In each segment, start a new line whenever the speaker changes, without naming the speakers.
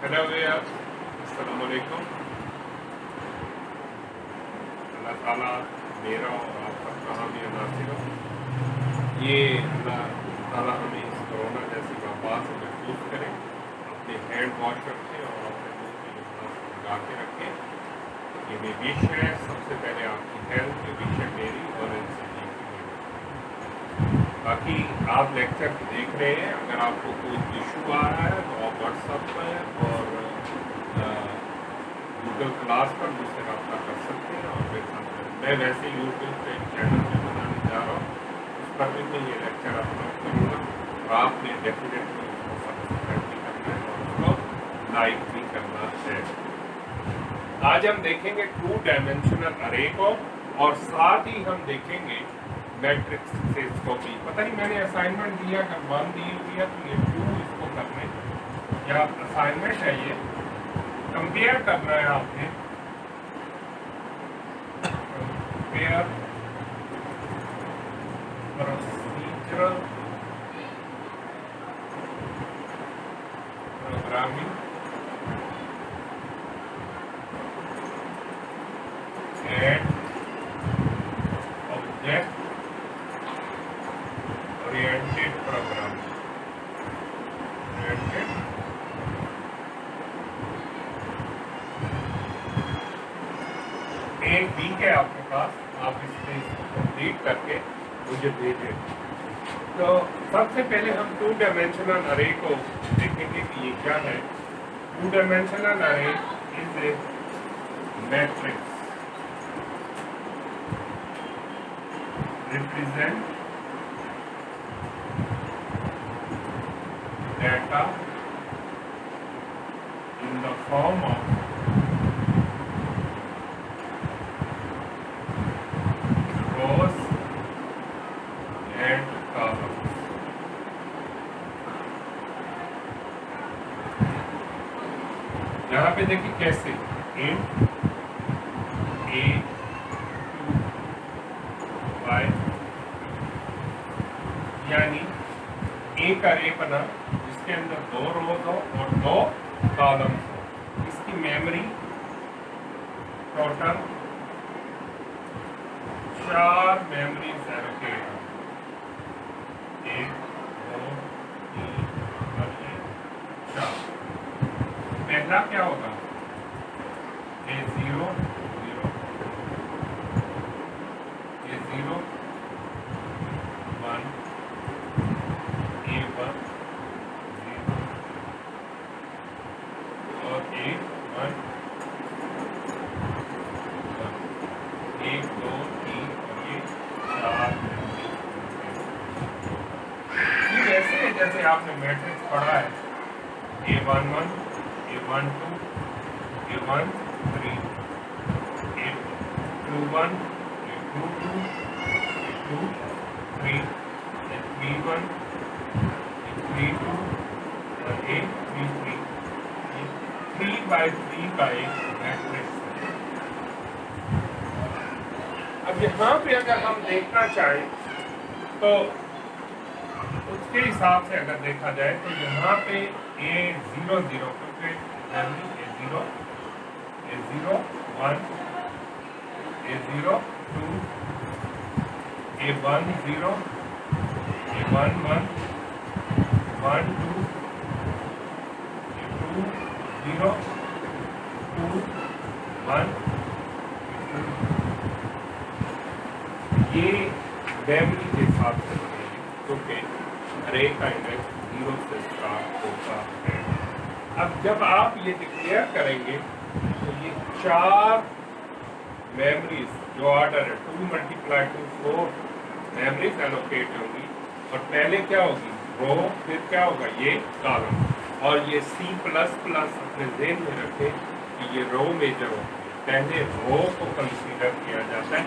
Hello भैया, अस्सलाम वालेकुम। अल्लाह ताला मेरा और आप सबका हामी और नासिर हो। ये अल्लाह ताला हमें इस कोरोना जैसी वबा से महफूज करें। अपने हैंड वॉश रखें और अपने मुंह की मास्क लगा के रखें। ये मेरी विश है, सबसे पहले आपकी हेल्थ की विश है मेरी और इनसे बाकी आप लेक्चर देख रहे हैं। अगर आपको कोई इशू आ रहा है तो आप व्हाट्सएप पर और गूगल क्लास पर मुझसे रब्ता कर सकते हैं और मेरे साथ मैं वैसे यूट्यूब पे एक चैनल भी बनाने जा रहा हूँ, उस पर भी मैं ये लेक्चर अपलोड करूँगा। तो आपने डेफिनेटली उसको सब्सक्राइब भी करना है और उसको लाइक भी करना है। आज हम देखेंगे 2 डायमेंशनल अरे को और साथ ही हम देखेंगे मैट्रिक्स से इसको भी। पता नहीं मैंने असाइनमेंट दिया, अगर 1 दी हुई है तो ये 2 इसको करने या असाइनमेंट है, ये कंपेयर करना है आपने। Compare procedural programming and object oriented programming. एक वीक है आपके पास, आप इसमें कंप्लीट करके मुझे भेजें। तो सबसे पहले हम 2 डायमेंशनल अरे को देखेंगे कि ये क्या है। 2 डायमेंशनल अरे is a matrix represent data in the form of rows and columns. यहाँ पे देखिए कैसे int a y यानी एक अरे बना जिसके अंदर 2 रोज हो और 2 कॉलम्स हो। इसकी मेमोरी टोटल 4 मेमोरीज एलोकेट हो, 1 2 3 और ये 4। पहला क्या होगा, A0 0 A0 1 A1 0 और A1 1 2 3 और ये 4। ये वैसे जैसे आपने मैट्रिक्स पढ़ा है, A11 A12 A13 A21 A22 A23 A31 A32 और A33। 3x3 का एक मैट्रिक्स है। अब यहाँ पे अगर हम देखना चाहें तो उसके हिसाब से अगर देखा जाए तो यहाँ पे A00 क्योंकि A0 A0 1 A0 2 A10 A11 1 2 A20 2 1 ये मेमोरी के हिसाब से बनेगी क्योंकि अरे का इंडेक्स 0 से स्टार्ट होता है। अब जब आप ये डिक्लेयर करेंगे तो ये 4 मेमोरीज जो ऑर्डर है 2 × 2 4 मेमोरीज एलोकेट होंगी और पहले क्या होगी रो, फिर क्या होगा ये कॉलम। और ये C++ अपने ज़हन में रखें कि ये रो मेजर होती है। पहले रो को कंसीडर किया जाता है,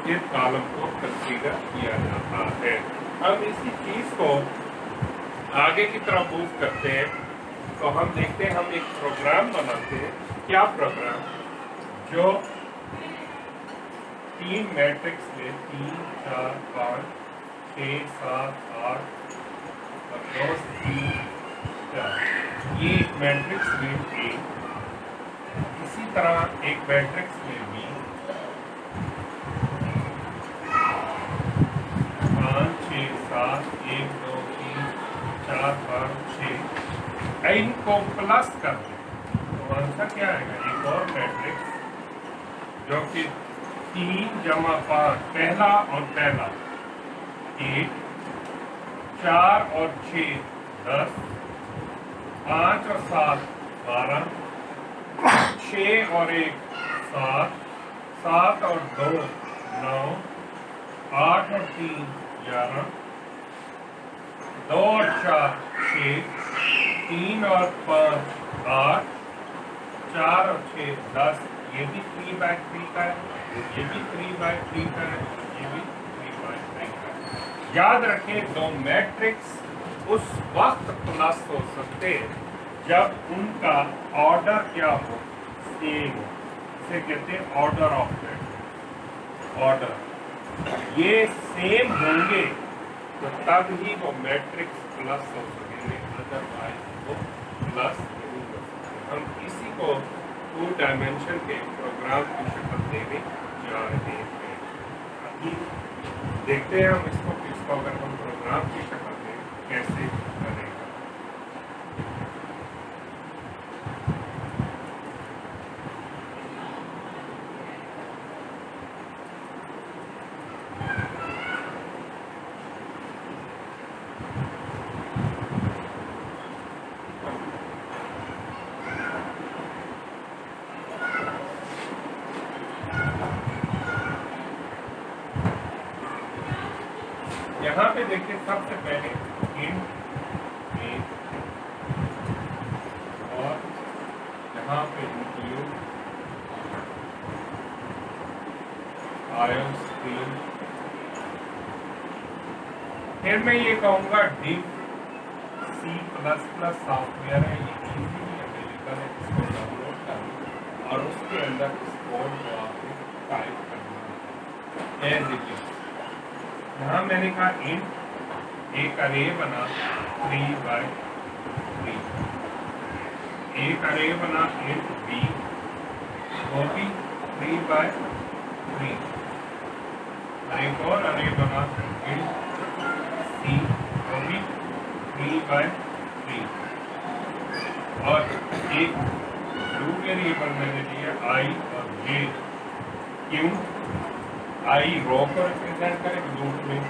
फिर कॉलम को कंसीडर किया जाता है। हम इसी चीज़ को आगे की तरफ मूव करते हैं तो हम देखते हैं, हम एक प्रोग्राम बनाते हैं। क्या प्रोग्राम, जो 3 मैट्रिक्स में 3 4 5 6 7 8 और 2 3 4 ये मैट्रिक्स में A, इसी तरह एक मैट्रिक्स में B, 5 6 7 1 2 3 4 5 6, इनको प्लस कर दें तो आंसर क्या आएगा? एक और मैट्रिक्स जो कि 3 जमा 5, पहला और पहला 1, 4 और 6 10, 5 और 7 12, 6 और 1 7, 7 और 2 9, 8 और 3 11, 2 और 4 6, 3 और 5 8, 4 और 6 10, ये भी 3/3 का है, ये भी 3/3 का है, ये भी 3/3 का है। याद रखें दो मैट्रिक्स उस वक्त प्लस हो सकते हैं जब उनका ऑर्डर क्या हो? सेम हो। इसे कहते हैं ऑर्डर ऑफ मैट्रिक्स। ऑर्डर ये सेम होंगे तो तब ही वो मैट्रिक्स प्लस हो सकेंगे, अदरवाइज वो प्लस नहीं हो सकते। हम इसी को 2 डायमेंशन के प्रोग्राम की शक्ल देने जा रहे हैं। अभी देखते हैं हम इसको अगर हम प्रोग्राम की शक्ल दें कैसे बनेगा। यहाँ पे देखिए सबसे पहले int a और यहाँ पे include iostream। फिर मैं ये कहूँगा div C++ सॉफ्टवेयर है, ये इजीली अवेलेबल है, इसको डाउनलोड करें और उसके अंदर इस कोड को आपको टाइप करना है एज इट इज। यहाँ मैंने कहा int एक अरे बना 3/3, एक अरे बना int b, वो भी 3/3, एक और अरे बना int c, वो भी 3/3, और एक दो वेरिएबल मैंने दिया i और j। क्यों? आई रो को रिप्रेजेंट करें लूप में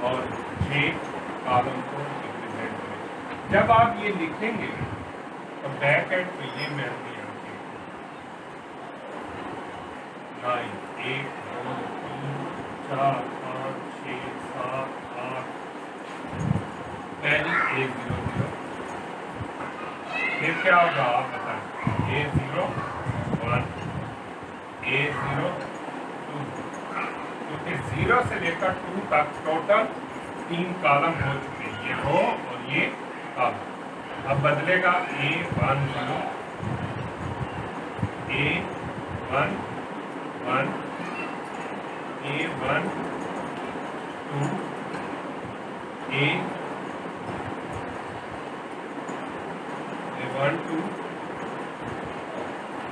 और जे कॉलम को रिप्रेजेंट करें। जब आप ये लिखेंगे तो बैक एंड पे ये मेमोरी आती है 9 1 2 3 4 5 6 7 8, पहली A00, फिर क्या होगा आप बताएं? A0 1, A0 2, क्योंकि 0 से लेकर 2 तक टोटल 3 कॉलम हो चुके हैं, ये रो और ये कॉलम। अब बदलेगा A10, A11, A12, A12,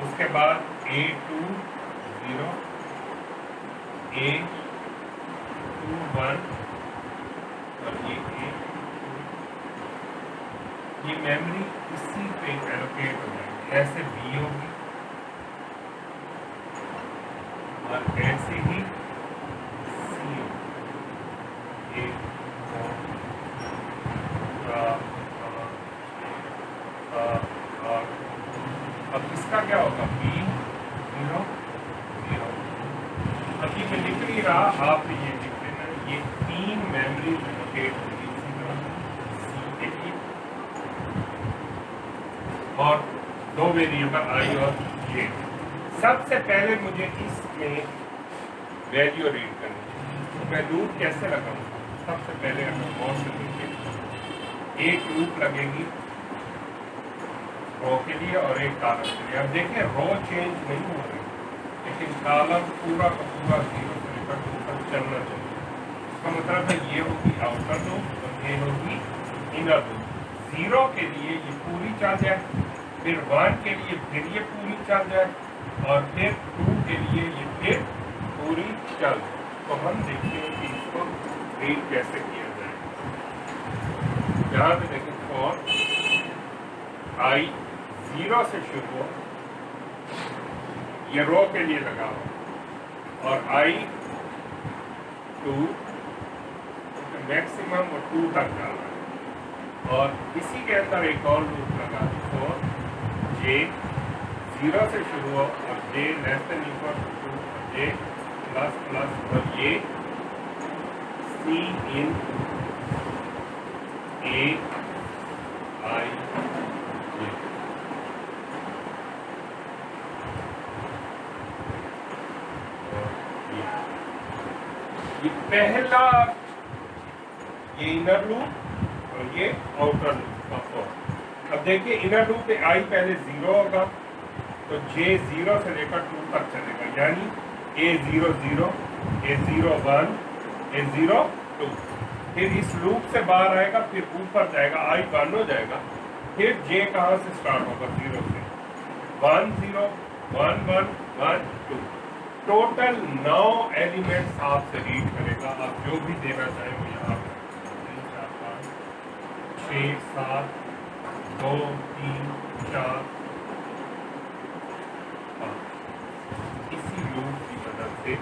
उसके बाद A20, A21 और ये मेमोरी इसी पे एलोकेट हो जाएगी। ऐसे B होगी और ऐसे ही C होगी। 1 2 4 5 6 7 8। अब इसका क्या होगा? B0 0। अभी मैं लिख नहीं रहा, आप ये लिख लेना। ये 3 मेमोरी लोकेट होगी इसी तरह C के लिए, और 2 वेरिएबल I और J। सबसे पहले मुझे इसमें वैल्यू रीड करनी है, तो मैं लूप कैसे लगाऊंगा? सबसे पहले हमें गौर से देखिए, एक लूप लगेगी रो के लिए और एक कॉलम के लिए। अब देखिए रो चेंज नहीं हो रही, लेकिन कॉलम पूरा का पूरा 0 से लेकर 2 तक चलना चाहिए। इसका मतलब है ये होगी आउटर लूप और ये होगी इनर लूप। 0 के लिए ये पूरी चल जाए फिर 1 के लिए फिर ये पूरी चल जाए और फिर 2 के लिए ये फिर पूरी चल जाए। तो हम देखते हैं कि इसको रीड कैसे किया जाए। यहाँ पे देखें फॉर i 0 से शुरू हो, ये रो के लिए लगा हो और i 2 मैक्सिमम और 2 तक जा रहा है और इसी के अंदर एक और लूप लगा फॉर j 0 से शुरू हो और j less than equal to j plus plus और ये c in a i j। ये पहला ये इनर लूप और ये आउटर लूप का फॉर। अब देखिए इनर लूप पे i पहले 0 होगा तो j 0 से लेकर 2 तक चलेगा, यानी a 0 0, a 0 1, a 0 2। फिर इस लूप से बाहर आएगा, फिर ऊपर जाएगा, i 1 हो जाएगा, फिर j कहाँ से स्टार्ट होगा 0 से 1 0 1 1 1 2। टोटल 9 एलिमेंट्स आपसे रीड करेगा। आप जो भी देना चाहें वो यहाँ पे 3 4 5 6 7 2 3 4 5। इसी लूप की मदद से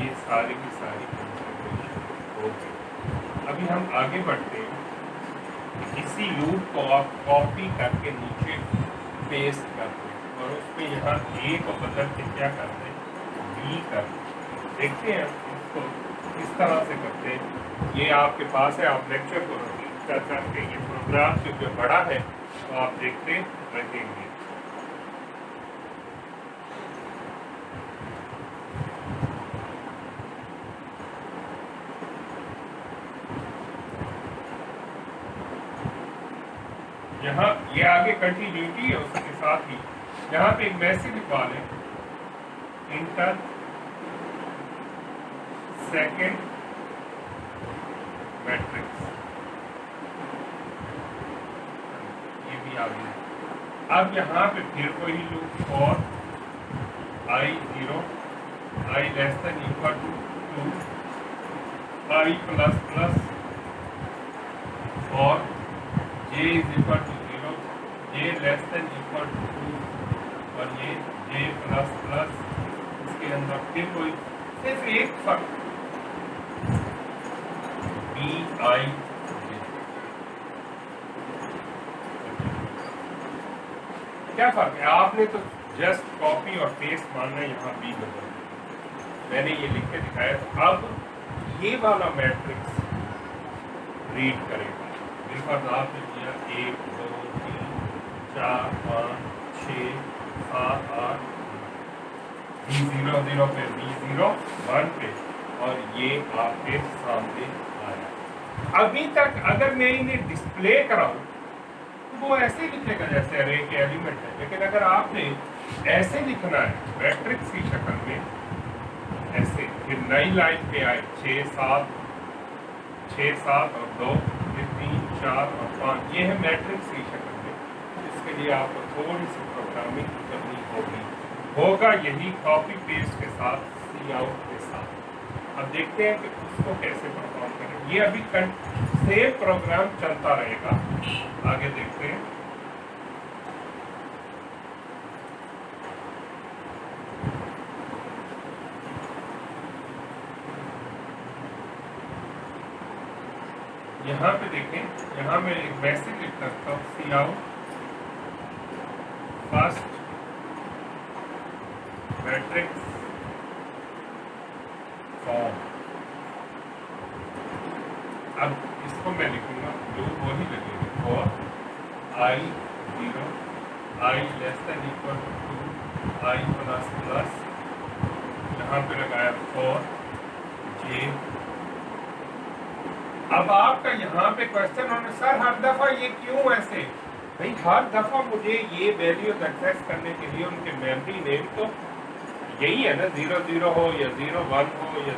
ये सारी की सारी कंसिडरेशन हो गई। अभी हम आगे बढ़ते हैं। इसी लूप को आप कॉपी करके नीचे पेस्ट करते हैं और उसमें यहाँ a को बदल के क्या करते हैं b कर देखते हैं इसको किस तरह से करते हैं। ये आपके पास है, आप लेक्चर को रिपीट कर करके ये प्रोग्राम क्योंकि बड़ा है तो आप देखते रहेंगे। यहाँ ये आगे कंटिन्यूटी है, उसके साथ ही यहाँ पे एक मैसेज लिखवा लें इंटर सेकेंड मैट्रिक्स, ये भी आ गया। अब यहाँ पे फिर कोई loop for i 0 i less than equal to 2 i plus plus और j is equal to 0 j less than equal to 2 और ये j प्लस प्लस। इसके अंदर फिर कोई सिर्फ एक फर्क b i j। क्या फर्क है? आपने तो जस्ट कॉपी और पेस्ट मानना है, यहाँ b बदल मैंने ये लिख के दिखाया। तो अब ये वाला मैट्रिक्स रीड करेगा। बिल्कुल आपने किया 1 2 3 4 5 6 7 8 b 0 0 पे b 0 1 पे और ये आपके सामने आया। अभी तक अगर मैं इन्हें डिस्प्ले कराऊं तो वो ऐसे लिखेगा जैसे अरे के एलिमेंट है, लेकिन अगर आपने ऐसे लिखना है मैट्रिक्स की शक्ल में ऐसे, फिर नई लाइन पे आए 6 7 और 2 फिर 3 4 और 5, ये है मैट्रिक्स की शक्ल में। इसके लिए आपको थोड़ी सी प्रोग्रामिंग करनी होगा यही कॉपी पेस्ट के साथ सी आउट के साथ। अब देखते हैं कि उसको कैसे परफॉर्म करें। ये अभी सेम प्रोग्राम चलता रहेगा, आगे देखते हैं। यहाँ पे देखें, यहाँ मैं एक मैसेज लिख सकता हूँ C out first matrix form. अब इसको मैं लिखूंगा लूप वही लगेगा for i 0 i less than equal to i plus plus, यहाँ पे लगाया फॉर j। अब आपका यहाँ पे क्वेश्चन होना सर हर दफा ये क्यों ऐसे? भाई हर दफा मुझे ये वैल्यूज एक्सेस करने के लिए उनके मेमोरी नेम तो यही है ना, 0 0 हो या 0 1 हो या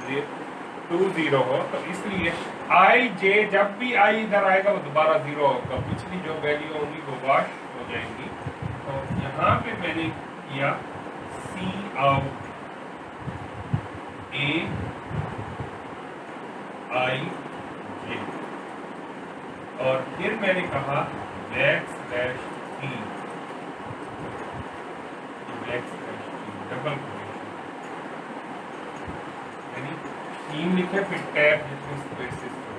2 0 हो, तो इसलिए i j जब भी i इधर आएगा वो दोबारा 0 होगा, पिछली जो वैल्यू होंगी वो वाश हो जाएंगी तो यहाँ पे मैंने किया सी आउट ए आई जे, और फिर मैंने कहा back slash T, back slash T double quotation, यानी 3 लिखे फिर टैब जितने स्पेसेस हो।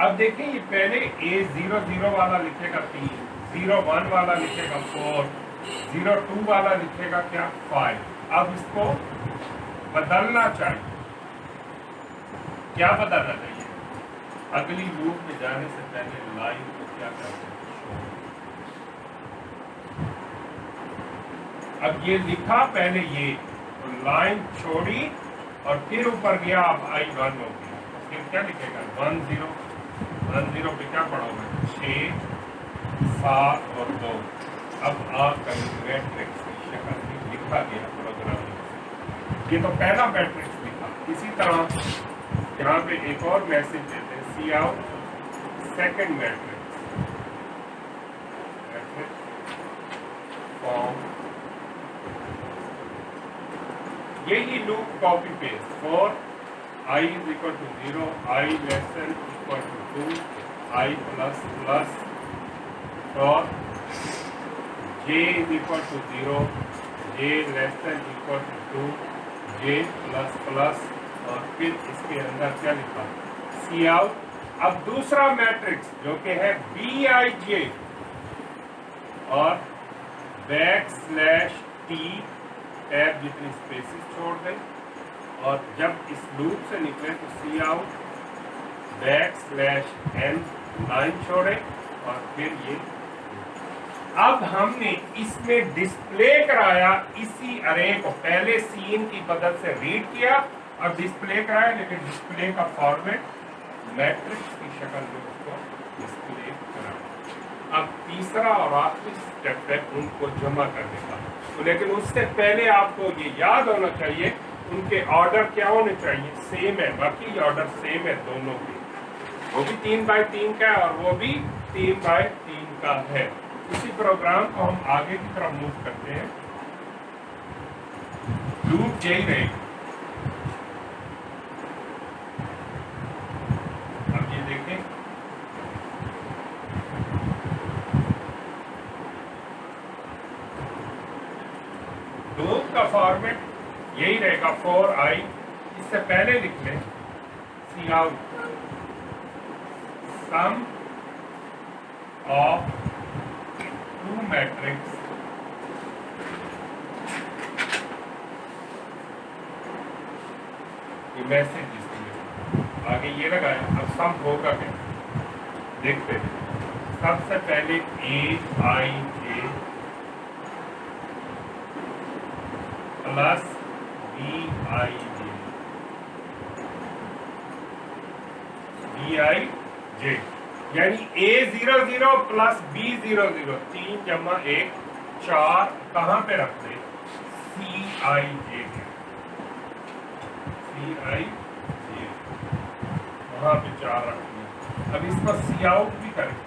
अब देखें ये पहले A00 वाला लिखेगा 3, 01 वाला लिखेगा 4, 02 वाला लिखेगा क्या 5। अब इसको बदलना चाहिए। क्या बदलना चाहिए? अगली लूप में जाने से पहले लाइन को क्या करते हैं, अब ये लिखा पहले ये, तो लाइन छोड़ी और फिर ऊपर गया, अब I1 हो गया, फिर क्या लिखेगा 10 पे क्या पढ़ोगे 6, 7 और 2। अब आपका मैट्रिक्स की शक्ल में लिखा गया प्रोग्राम। ये तो पहला मैट्रिक्स लिखा। इसी तरह यहाँ पे एक और मैसेज देते हैं, सी आउट सेकेंड मैट्रिक्स फॉर्म, यही loop copy paste for I is equal to 0, I less than equal to 2, I plus plus, for J is equal to 0, J less than equal to 2, J plus plus, और फिर इसके अंदर क्या लिखा सी out. अब दूसरा matrix जो कि है BIJ और बैक स्लैश टी, टैब जितनी स्पेसेस छोड़ दें, और जब इस लूप से निकले तो C out back slash N line छोड़े, और फिर ये। अब हमने इसमें डिस्प्ले कराया इसी अरे को, पहले सीन की मदद से रीड किया और डिस्प्ले कराया, लेकिन डिस्प्ले का फॉर्मेट मैट्रिक्स की शक्ल में उसको डिस्प्ले कराया। अब तीसरा और आखिरी स्टेप है उनको जमा करने का, तो लेकिन उससे पहले आपको ये याद होना चाहिए उनके ऑर्डर क्या होने चाहिए, सेम है, बाकी ऑर्डर सेम है दोनों के, वो भी 3x3 का है और वो भी 3x3 का है। इसी प्रोग्राम को हम आगे की तरफ मूव करते हैं। लूप यही रहेगी। अब ये देखें, लूप का फॉर्मेट यही रहेगा 4i, इससे पहले लिख लें C out sum of two matrix ये मैसेज इसमें आगे ये लगाया। अब सम होगा क्या देखते हैं। सबसे पहले AIJ प्लस BIJ, यानी A00 प्लस B00, 3 जमा 1 4, कहाँ पे रख दे CIJ, वहां पे 4 रखनी। अब इसको सी आउट भी करें,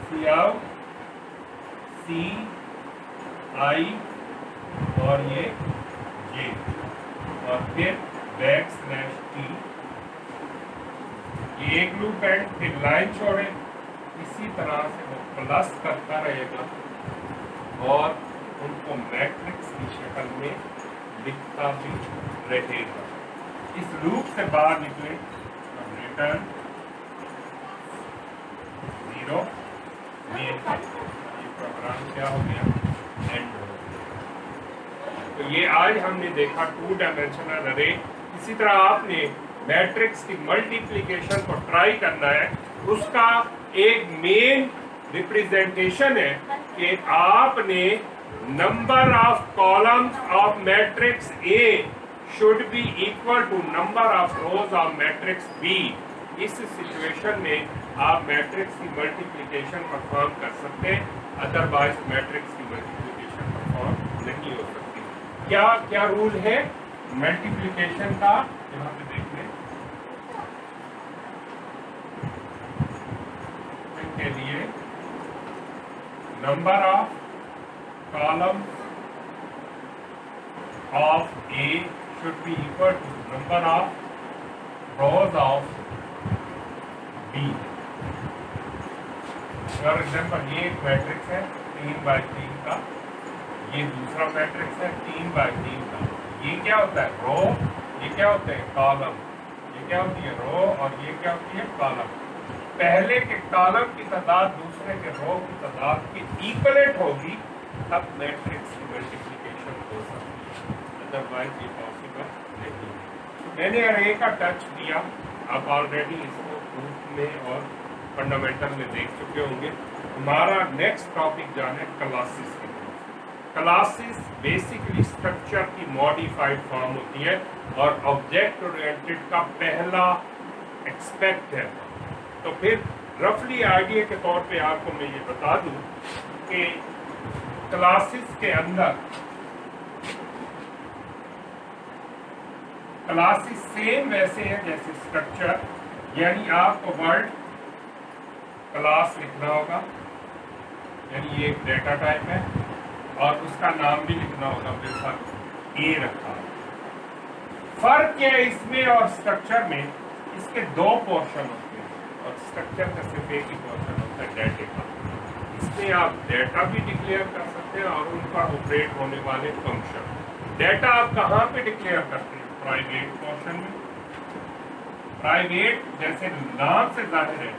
सी आउट CI और ये J, और फिर बैक स्लैश टी, ये एक लूप एंड, फिर लाइन छोड़े, इसी तरह से वो प्लस करता रहेगा और उनको मैट्रिक्स की शक्ल में लिखता भी रहेगा। इस लूप से बाहर निकले, रिटर्न 0, ये प्रोग्राम क्या हो गया, एंड हो गया। तो ये आज हमने देखा 2 डायमेंशनल अरे। इसी तरह आपने मैट्रिक्स की मल्टीप्लिकेशन को ट्राई करना है, उसका एक मेन रिप्रेजेंटेशन है कि आपने number of columns of matrix A should be equal to number of rows of matrix B। इस सिचुएशन में आप मैट्रिक्स की मल्टीप्लिकेशन परफॉर्म कर सकते हैं, अदरवाइज मैट्रिक्स की मल्टीप्लिकेशन परफॉर्म नहीं हो सकती। क्या क्या रूल है मल्टीप्लिकेशन का, यहाँ पे देख लें। के लिए number of columns of A should be equal to number of rows of B. For example ये एक मैट्रिक्स है 3x3 का, ये दूसरा मैट्रिक्स है 3x3 का। ये क्या होता है? रो, ये क्या होता है? कॉलम। ये क्या होती है? रो, और ये क्या होती है? कॉलम। पहले के कॉलम की तादाद दूसरे के रो की तादाद के इक्वलेंट होगी, तब मैट्रिक्स की मल्टीप्लिकेशन हो सकती है, अदरवाइज ये पॉसिबल नहीं है। मैंने अरे का टच दिया, आप ऑलरेडी इसको प्रूफ में और फंडामेंटल में देख चुके होंगे। हमारा नेक्स्ट टॉपिक जो है क्लासेस की। क्लासेस बेसिकली स्ट्रक्चर की मॉडिफाइड फॉर्म होती है और ऑब्जेक्ट ओरिएंटेड का पहला एक्सपेक्ट है। तो फिर रफली आइडिया के तौर पे आपको मैं ये बता दूं कि क्लासेस के अंदर क्लासेस सेम वैसे हैं जैसे स्ट्रक्चर, यानी आपको वर्ड क्लास लिखना होगा, यानी ये एक डेटा टाइप है, और उसका नाम भी लिखना होगा, बेशक ए रखा। फर्क क्या है इसमें और स्ट्रक्चर में? इसके दो पोर्शन होते हैं और स्ट्रक्चर का सिर्फ एक ही पोर्शन होता है, डेटा का। इसमें आप डेटा भी डिक्लेयर कर सकते हैं और उन पर ऑपरेट होने वाले फंक्शन। डेटा आप कहाँ पे डिक्लेयर करते हैं? प्राइवेट पोर्शन में। प्राइवेट जैसे नाम से जाहिर है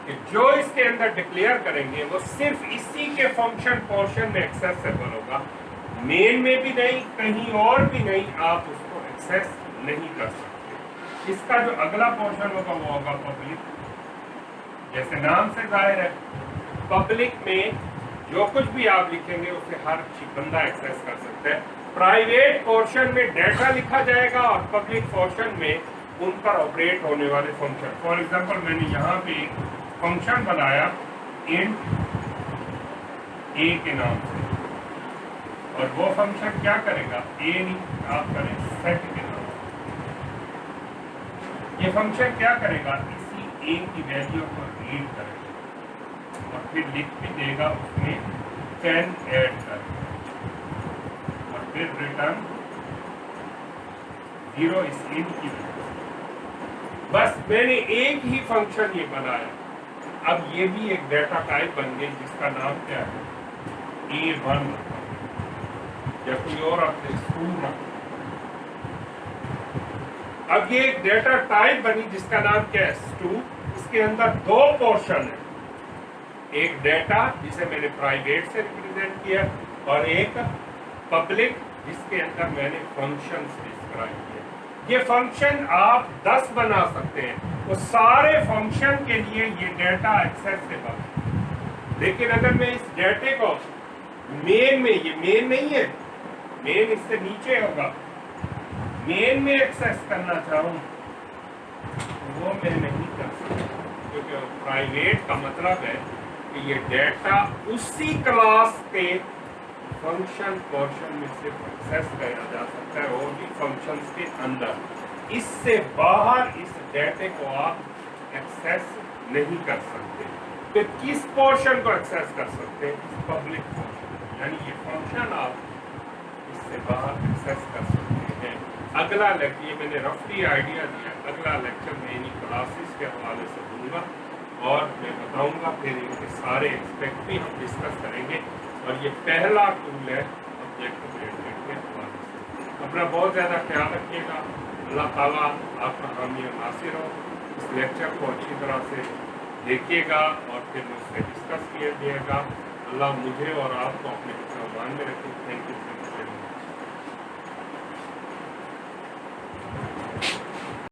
कि जो इसके अंदर डिक्लेयर करेंगे वो सिर्फ इसी के फंक्शन पोर्शन में एक्सेसिबल होगा, मेन में भी नहीं, कहीं और भी नहीं आप उसको एक्सेस नहीं कर सकते। इसका जो अगला पोर्शन होगा वो होगा पब्लिक। जैसे नाम से जाहिर है, पब्लिक में जो कुछ भी आप लिखेंगे उसे हर बंदा एक्सेस कर सकता है। प्राइवेट पोर्शन में डेटा लिखा जाएगा और पब्लिक पोर्शन में उन पर ऑपरेट होने वाले फंक्शन। फॉर एग्जांपल मैंने यहाँ पे फंक्शन बनाया इंट ए के नाम से, और वो फंक्शन क्या करेगा? ए नहीं, आप करें सेट के नाम से। ये फंक्शन क्या करेगा? इसी ए की वैल्यू को रीड करेगा और फिर लिख भी देगा उसमें 10 ऐड कर, और फिर रिटर्न 0 इस इंट की वैल्यू। बस मैंने एक ही फंक्शन ये बनाया। अब ये भी एक डेटा टाइप बन गई जिसका नाम क्या है? A1 या कोई और आपने स्टू। अब ये एक डेटा टाइप बनी जिसका नाम क्या है? स्टू। इसके अंदर दो पोर्शन है, एक डेटा जिसे मैंने प्राइवेट से रिप्रेजेंट किया और एक पब्लिक जिसके अंदर मैंने फंक्शंस डिस्क्राइब किया। ये फंक्शन आप 10 बना सकते हैं, वो सारे फंक्शन के लिए ये डेटा एक्सेसिबल है। लेकिन अगर मैं इस डेटे को मेन में, ये मेन नहीं है, मेन इससे नीचे होगा, मेन में एक्सेस करना चाहूँ वो मैं नहीं कर सकता, क्योंकि प्राइवेट का मतलब है कि ये डेटा उसी क्लास के फंक्शन पोर्शन में सिर्फ एक्सेस किया जा सकता है, और भी फंक्शंस के अंदर। इससे बाहर इस डेटे को आप एक्सेस नहीं कर सकते। तो किस पोर्शन को एक्सेस कर सकते हैं? इस पब्लिक पोर्शन, यानी ये फंक्शन आप इससे बाहर एक्सेस कर सकते हैं। अगला लेक्चर, ये मैंने रफली आइडिया दिया, अगला लेक्चर में इन्हीं क्लासेस के हवाले से दूंगा और मैं बताऊंगा, फिर इनके सारे एस्पेक्ट भी हम डिस्कस करेंगे। और ये पहला टूल है ऑब्जेक्ट ओरिएंटेड के हवाले से। अपना बहुत ज़्यादा ख्याल रखिएगा। अल्लाह ताला आपका हामी और नासिर हो। इस लेक्चर को अच्छी तरह से देखिएगा और फिर मुझसे डिस्कस कीजिएगा। अल्लाह मुझे और आपको अपने ईमान में रखे। Thank you.